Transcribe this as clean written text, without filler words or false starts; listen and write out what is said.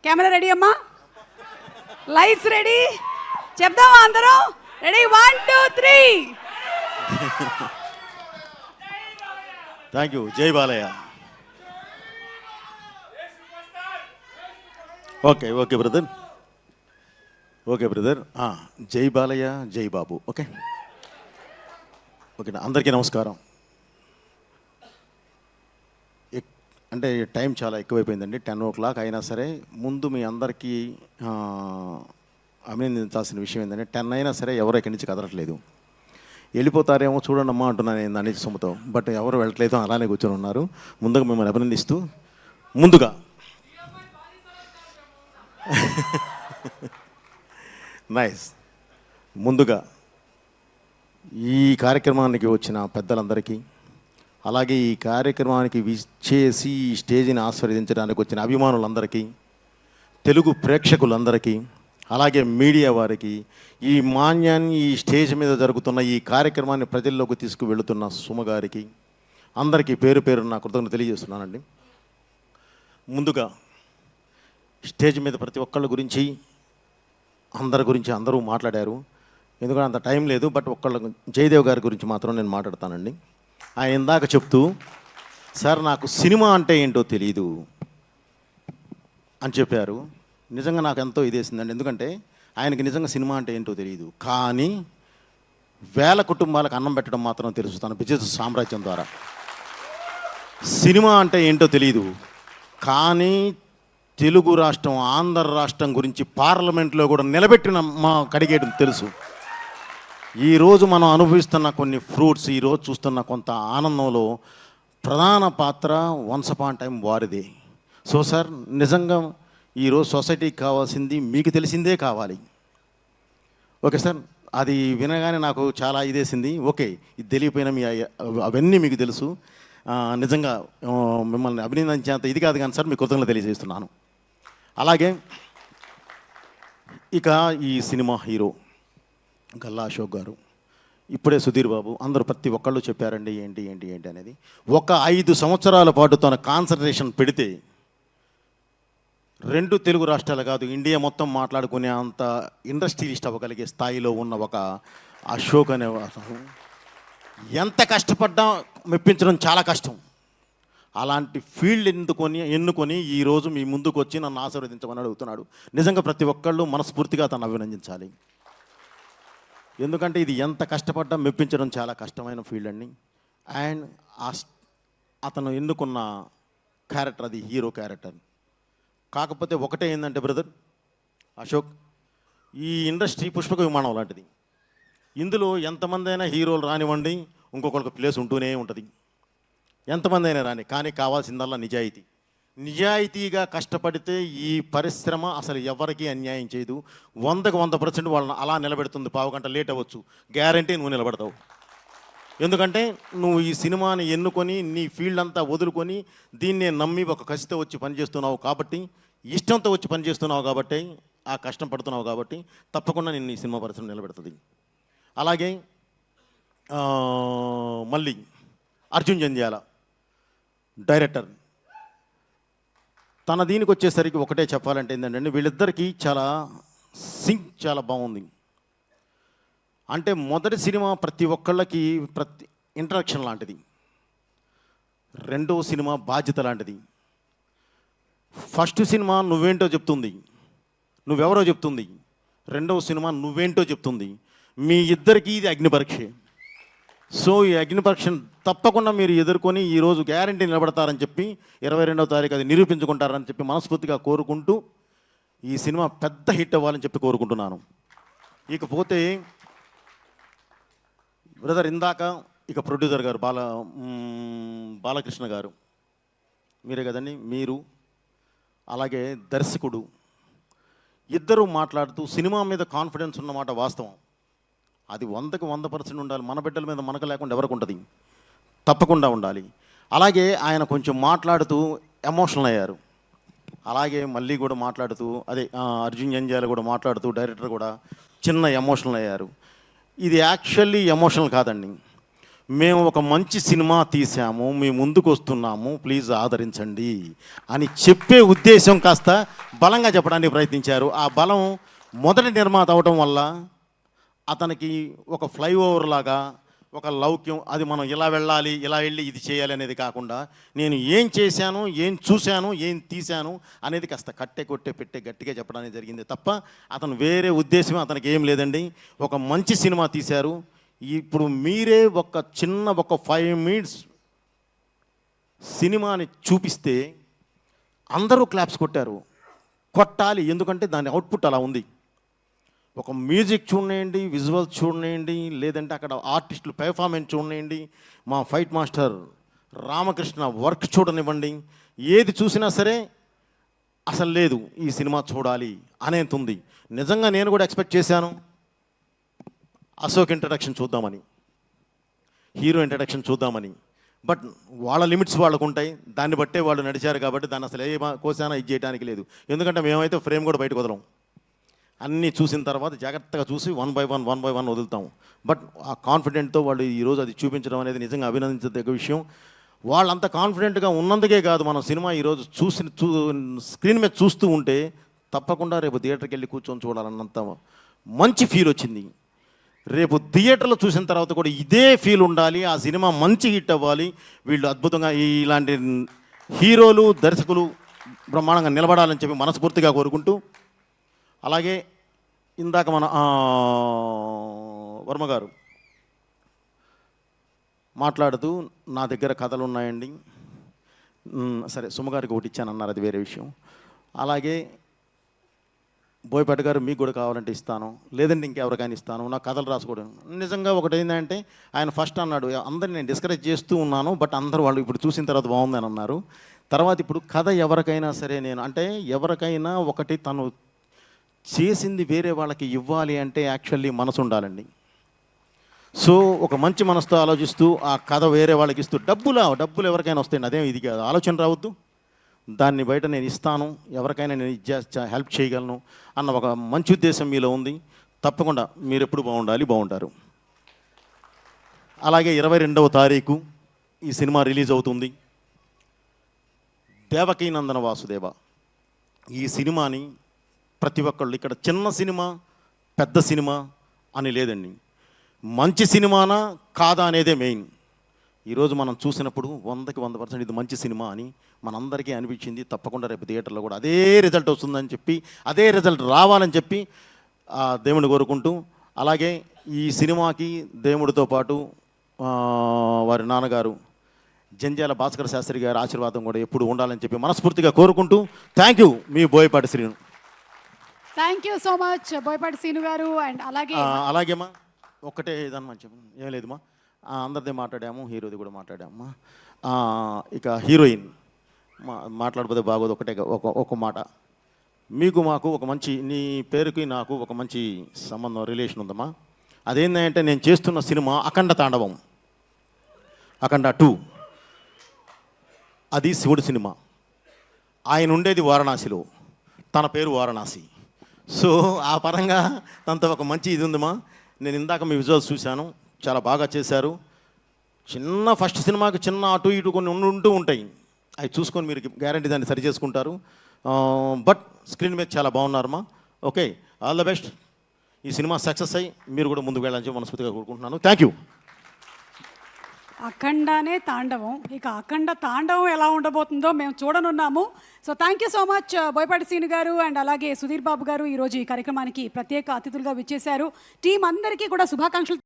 Camera ready అమ్మా, lights ready, చెప్దామా అందరం? Ready, 1 2 3. Thank you. జై బాలయ్య. ఓకే బ్రదర్, జై బాలయ్య, జై బాబు. ఓకే, అందరికీ నమస్కారం. అంటే టైం చాలా ఎక్కువైపోయిందండి, 10 o'clock అయినా సరే ముందు మీ అందరికీ అభినందించాల్సిన విషయం ఏంటంటే 10 అయినా సరే ఎవరు ఇక్కడి నుంచి కదలట్లేదు. వెళ్ళిపోతారేమో చూడండి అమ్మా అంటున్నాను నేను అన్ని సొమ్ముతో, బట్ ఎవరు వెళ్ళట్లేదు, అలానే కూర్చొని ఉన్నారు. ముందుగా మిమ్మల్ని అభినందిస్తూ ముందుగా నైస్ ముందుగా ఈ కార్యక్రమానికి వచ్చిన పెద్దలందరికీ, అలాగే ఈ కార్యక్రమానికి విచ్చేసి ఈ స్టేజిని ఆస్వాదించడానికి వచ్చిన అభిమానులందరికీ, తెలుగు ప్రేక్షకులందరికీ, అలాగే మీడియా వారికి, ఈ మాన్యాన్ని ఈ స్టేజ్ మీద జరుగుతున్న ఈ కార్యక్రమాన్ని ప్రజల్లోకి తీసుకువెళుతున్న సుమగారికి అందరికీ పేరు పేరు నా కృతజ్ఞతలు తెలియజేస్తున్నానండి. ముందుగా స్టేజ్ మీద ప్రతి ఒక్కళ్ళ గురించి అందరి గురించి అందరూ మాట్లాడారు, ఎందుకంటే అంత టైం లేదు. బట్ జయదేవ్ గారి గురించి మాత్రం నేను మాట్లాడతానండి. ఆయన ఇందాక చెప్తూ, సార్ నాకు సినిమా అంటే ఏంటో తెలియదు అని చెప్పారు. నిజంగా నాకు ఎంతో ఇదేసిందండి, ఎందుకంటే ఆయనకి నిజంగా సినిమా అంటే ఏంటో తెలియదు, కానీ వేల కుటుంబాలకు అన్నం పెట్టడం మాత్రం తెలుసు తన బిజినెస్ సామ్రాజ్యం ద్వారా. సినిమా అంటే ఏంటో తెలియదు, కానీ తెలుగు రాష్ట్రం, ఆంధ్ర రాష్ట్రం గురించి పార్లమెంట్లో కూడా నిలబెట్టిన మా కడిగేయడం తెలుసు. ఈరోజు మనం అనుభవిస్తున్న కొన్ని ఫ్రూట్స్, ఈరోజు చూస్తున్న కొంత ఆనందంలో ప్రధాన పాత్ర వన్స్ అపాన్ టైం వారిదే. సో సార్, నిజంగా ఈరోజు సొసైటీకి కావాల్సింది మీకు తెలిసిందే కావాలి. ఓకే సార్, అది వినగానే నాకు చాలా ఇదేసింది. ఓకే, ఇది తెలియపోయినా అవన్నీ మీకు తెలుసు. నిజంగా మిమ్మల్ని అభినందించేంత ఇది కాదు కానీ సార్, మీ కృతజ్ఞతలు తెలియజేస్తున్నాను. అలాగే ఇక ఈ సినిమా హీరో గల్లా అశోక్ గారు, ఇప్పుడే సుధీర్ బాబు, అందరూ ప్రతి ఒక్కళ్ళు చెప్పారండి ఏంటి ఏంటి ఏంటి అనేది. ఒక 5 సంవత్సరాల పాటు తన కాన్సన్ట్రేషన్ పెడితే 2 తెలుగు రాష్ట్రాలు కాదు, ఇండియా మొత్తం మాట్లాడుకునే అంత ఇండస్ట్రియలిస్ట్ అవ్వగలిగే స్థాయిలో ఉన్న ఒక అశోక్ అనే ఎంత కష్టపడ్డా మెప్పించడం చాలా కష్టం. అలాంటి ఫీల్డ్ ఎన్నుకొని ఈరోజు మీ ముందుకు వచ్చి నన్ను ఆశీర్వదించమని అడుగుతున్నాడు. నిజంగా ప్రతి ఒక్కళ్ళు మనస్ఫూర్తిగా తను అభినందించాలి, ఎందుకంటే ఇది ఎంత కష్టపడ్డా మెప్పించడం చాలా కష్టమైన ఫీల్డ్ అండి. అండ్ అతను ఎన్నుకున్న క్యారెక్టర్ అది హీరో క్యారెక్టర్. కాకపోతే ఒకటే ఏంటంటే బ్రదర్ అశోక్, ఈ ఇండస్ట్రీ పుష్పక విమానం లాంటిది. ఇందులో ఎంతమంది అయినా హీరోలు రానివ్వండి, ఇంకొకరికి ప్లేస్ ఉంటూనే ఉంటుంది, ఎంతమంది అయినా రాని, కానీ కావాల్సిందల్లా నిజాయితీ. నిజాయితీగా కష్టపడితే ఈ పరిశ్రమ అసలు ఎవరికీ అన్యాయం చేయదు. 100కి 100% వాళ్ళని అలా నిలబెడుతుంది. పావు గంట లేట్ అవ్వచ్చు, గ్యారంటీ నువ్వు నిలబడతావు. ఎందుకంటే నువ్వు ఈ సినిమాని ఎన్నుకొని నీ ఫీల్డ్ అంతా వదులుకొని దీన్నే నమ్మి ఒక కసితో వచ్చి పనిచేస్తున్నావు కాబట్టి, ఇష్టంతో వచ్చి పనిచేస్తున్నావు కాబట్టి, ఆ కష్టం పడుతున్నావు కాబట్టి తప్పకుండా నేను ఈ సినిమా పరిశ్రమ నిలబెడుతుంది. అలాగే మళ్ళీ అర్జున్ జంధ్యాల డైరెక్టర్, తన దీనికి వచ్చేసరికి ఒకటే చెప్పాలంటే ఏంటంటే వీళ్ళిద్దరికీ చాలా సింక్ చాలా బాగుంది. అంటే మొదటి సినిమా ప్రతి ఒక్కళ్ళకి ఇంట్రడక్షన్ లాంటిది, రెండవ సినిమా బాధ్యత లాంటిది. ఫస్ట్ సినిమా నువ్వేంటో చెప్తుంది, నువ్వెవరో చెప్తుంది. రెండవ సినిమా నువ్వేంటో చెప్తుంది. మీ ఇద్దరికీ ఇది అగ్నిపరీక్షే. సో ఈ అగ్నిపరీక్షను తప్పకుండా మీరు ఎదుర్కొని ఈరోజు గ్యారంటీ నిలబడతారని చెప్పి 22వ తారీఖు అది నిరూపించుకుంటారని చెప్పి మనస్ఫూర్తిగా కోరుకుంటూ ఈ సినిమా పెద్ద హిట్ అవ్వాలని చెప్పి కోరుకుంటున్నాను. ఇకపోతే బ్రదర్ ఇందాక ఇక ప్రొడ్యూసర్ గారు బాలకృష్ణ గారు, మీరే కదండి, మీరు అలాగే దర్శకుడు ఇద్దరూ మాట్లాడుతూ సినిమా మీద కాన్ఫిడెన్స్ ఉన్నమాట వాస్తవం. అది 100కి 100% ఉండాలి. మన బిడ్డల మీద మనకు లేకుండా ఎవరికి ఉంటుంది, తప్పకుండా ఉండాలి. అలాగే ఆయన కొంచెం మాట్లాడుతూ ఎమోషనల్ అయ్యారు. అలాగే మళ్ళీ కూడా మాట్లాడుతూ అర్జున్ జంధ్యాల కూడా మాట్లాడుతూ డైరెక్టర్ కూడా చిన్న ఎమోషనల్ అయ్యారు. ఇది యాక్చువల్లీ ఎమోషనల్ కాదండి, మేము ఒక మంచి సినిమా తీసాము, మీ ముందుకు వస్తున్నాము, ప్లీజ్ ఆదరించండి అని చెప్పే ఉద్దేశం కాస్త బలంగా చెప్పడానికి ప్రయత్నించారు. ఆ బలం మొదటి నిర్మాత అవటం వల్ల అతనికి ఒక ఫ్లైఓవర్ లాగా ఒక లౌక్యం, అది మనం ఇలా వెళ్ళాలి, ఇలా వెళ్ళి ఇది చేయాలి అనేది కాకుండా నేను ఏం చేశాను, ఏం చూశాను, ఏం తీశాను అనేది కాస్త కట్టే కొట్టే పెట్టే గట్టిగా చెప్పడానికి జరిగింది తప్ప అతను వేరే ఉద్దేశం అతనికి ఏం లేదండి. ఒక మంచి సినిమా తీశారు. ఇప్పుడు మీరే ఒక 5 మినిట్స్ సినిమాని చూపిస్తే అందరూ క్లాప్స్ కొట్టారు. కొట్టాలి, ఎందుకంటే దాని అవుట్పుట్ అలా ఉంది. ఒక మ్యూజిక్ చూడండి, విజువల్స్ చూడండి, లేదంటే అక్కడ ఆర్టిస్టులు పెర్ఫార్మెన్స్ చూడండి, మా ఫైట్ మాస్టర్ రామకృష్ణ వర్క్ చూడనివ్వండి, ఏది చూసినా సరే అసలు లేదు ఈ సినిమా చూడాలి అనేది ఉంది. నిజంగా నేను కూడా ఎక్స్పెక్ట్ చేశాను అశోక్ ఇంట్రడక్షన్ చూద్దామని, హీరో ఇంట్రడక్షన్ చూద్దామని. బట్ వాళ్ళ లిమిట్స్ వాళ్ళకు ఉంటాయి, దాన్ని బట్టే వాళ్ళు నడిచారు. కాబట్టి దాన్ని అసలు ఏ కోసానా ఇది చేయడానికి లేదు. ఎందుకంటే మేమైతే ఫ్రేమ్ కూడా బయటకు వదలం. అన్నీ చూసిన తర్వాత జాగ్రత్తగా చూసి వన్ బై వన్ వదులుతాం. బట్ ఆ కాన్ఫిడెంట్తో వాళ్ళు ఈరోజు అది చూపించడం అనేది నిజంగా అభినందించదగ్గ విషయం. వాళ్ళంత కాన్ఫిడెంట్గా ఉన్నందుకే కాదు, మనం సినిమా ఈరోజు స్క్రీన్ మీద చూస్తూ ఉంటే తప్పకుండా రేపు థియేటర్కి వెళ్ళి కూర్చొని చూడాలన్నంత మంచి ఫీల్ వచ్చింది. రేపు థియేటర్లో చూసిన తర్వాత కూడా ఇదే ఫీల్ ఉండాలి, ఆ సినిమా మంచి హిట్ అవ్వాలి, వీళ్ళు అద్భుతంగా ఇలాంటి హీరోలు దర్శకులు బ్రహ్మాండంగా నిలబడాలని చెప్పి మనస్ఫూర్తిగా కోరుకుంటూ, అలాగే ఇందాక మన వర్మ గారు మాట్లాడుతూ నా దగ్గర కథలు ఉన్నాయండి, సరే సుమగారికి ఒకటి ఇచ్చానన్నారు, అది వేరే విషయం. అలాగే బోయపాటి గారు మీకు కూడా కావాలంటే ఇస్తాను, లేదంటే ఇంకెవరికైనా ఇస్తాను, నా కథలు రాసుకోవడం. నిజంగా ఒకటి ఏంటంటే ఆయన ఫస్ట్ అన్నాడు అందరిని నేను డిస్కరేజ్ చేస్తూ ఉన్నాను, బట్ అందరూ వాళ్ళు ఇప్పుడు చూసిన తర్వాత బాగుందని అన్నారు. తర్వాత ఇప్పుడు కథ ఎవరికైనా సరే నేను అంటే ఎవరికైనా ఒకటి తను చేసింది వేరే వాళ్ళకి ఇవ్వాలి అంటే యాక్చువల్లీ మనసు ఉండాలండి. సో ఒక మంచి మనసుతో ఆలోచిస్తూ ఆ కథ వేరే వాళ్ళకి ఇస్తూ డబ్బులు ఎవరికైనా వస్తాయండి, అదేం ఇది కాదు, ఆలోచన రావద్దు. దాన్ని బయట నేను ఇస్తాను, ఎవరికైనా నేను హెల్ప్ చేయగలను అన్న ఒక మంచి ఉద్దేశం మీలో ఉంది. తప్పకుండా మీరు ఎప్పుడు బాగుంటారు. అలాగే 22వ తారీఖు ఈ సినిమా రిలీజ్ అవుతుంది. దేవకీ నందన వాసుదేవ ఈ సినిమాని ప్రతి ఒక్కళ్ళు ఇక్కడ చిన్న సినిమా పెద్ద సినిమా అని లేదండి, మంచి సినిమానా కాదా అనేదే మెయిన్. ఈరోజు మనం చూసినప్పుడు 100కి 100% ఇది మంచి సినిమా అని మనందరికీ అనిపించింది. తప్పకుండా రేపు థియేటర్లో కూడా అదే రిజల్ట్ వస్తుందని చెప్పి, అదే రిజల్ట్ రావాలని చెప్పి దేవుని కోరుకుంటూ, అలాగే ఈ సినిమాకి దేవుడితో పాటు వారి నాన్నగారు జంజాల భాస్కర్ శాస్త్రి గారి ఆశీర్వాదం కూడా ఎప్పుడు ఉండాలని చెప్పి మనస్ఫూర్తిగా కోరుకుంటూ, thank you me Boyapati Srinu. Thank you so much Boyapati Srinu గారు. అండ్ అలాగేమా ఒక్కటే ఏదన్నా చెప్పు, ఏం లేదుమా, అందరిది మాట్లాడాము, హీరోది కూడా మాట్లాడామమ్మా. ఇక హీరోయిన్ మాట్లాడకపోతే బాగోదు. ఒక మాట, మీకు మాకు ఒక మంచి, నీ పేరుకి నాకు ఒక మంచి సంబంధం రిలేషన్ ఉందమ్మా. అదేంటంటే నేను చేస్తున్న సినిమా అఖండ తాండవం, అఖండ 2, అది శివుడు సినిమా. ఆయన ఉండేది వారణాసిలో, తన పేరు వారణాసి. సో ఆ పరంగా తనతో ఒక మంచి ఇది ఉందమ్మా. నేను ఇందాక మీ విజువల్స్ చూశాను, చాలా బాగా చేశారు. చిన్న ఫస్ట్ సినిమాకి చిన్న అటు ఇటు కొన్ని ఉంటూ ఉంటాయి, అవి చూసుకొని మీరు గ్యారంటీ దాన్ని సరి చేసుకుంటారు. బట్ స్క్రీన్ మీద చాలా బాగున్నారమ్మా. Okay, all the best. ఈ సినిమా సక్సెస్ అయ్యి మీరు కూడా ముందుకు వెళ్ళాలని చెప్పి మనస్ఫూర్తిగా కోరుకుంటున్నాను. Thank you. అఖండానే తాండవం, ఇక అఖండ తాండవం ఎలా ఉండబోతుందో మేము చూడనున్నాము. So thank you so much Boyapati Srinu గారు అండ్ అలాగే సుధీర్ బాబు గారు ఈరోజు ఈ కార్యక్రమానికి ప్రత్యేక అతిథులుగా విచ్చేశారు. టీం అందరికీ కూడా శుభాకాంక్షలు.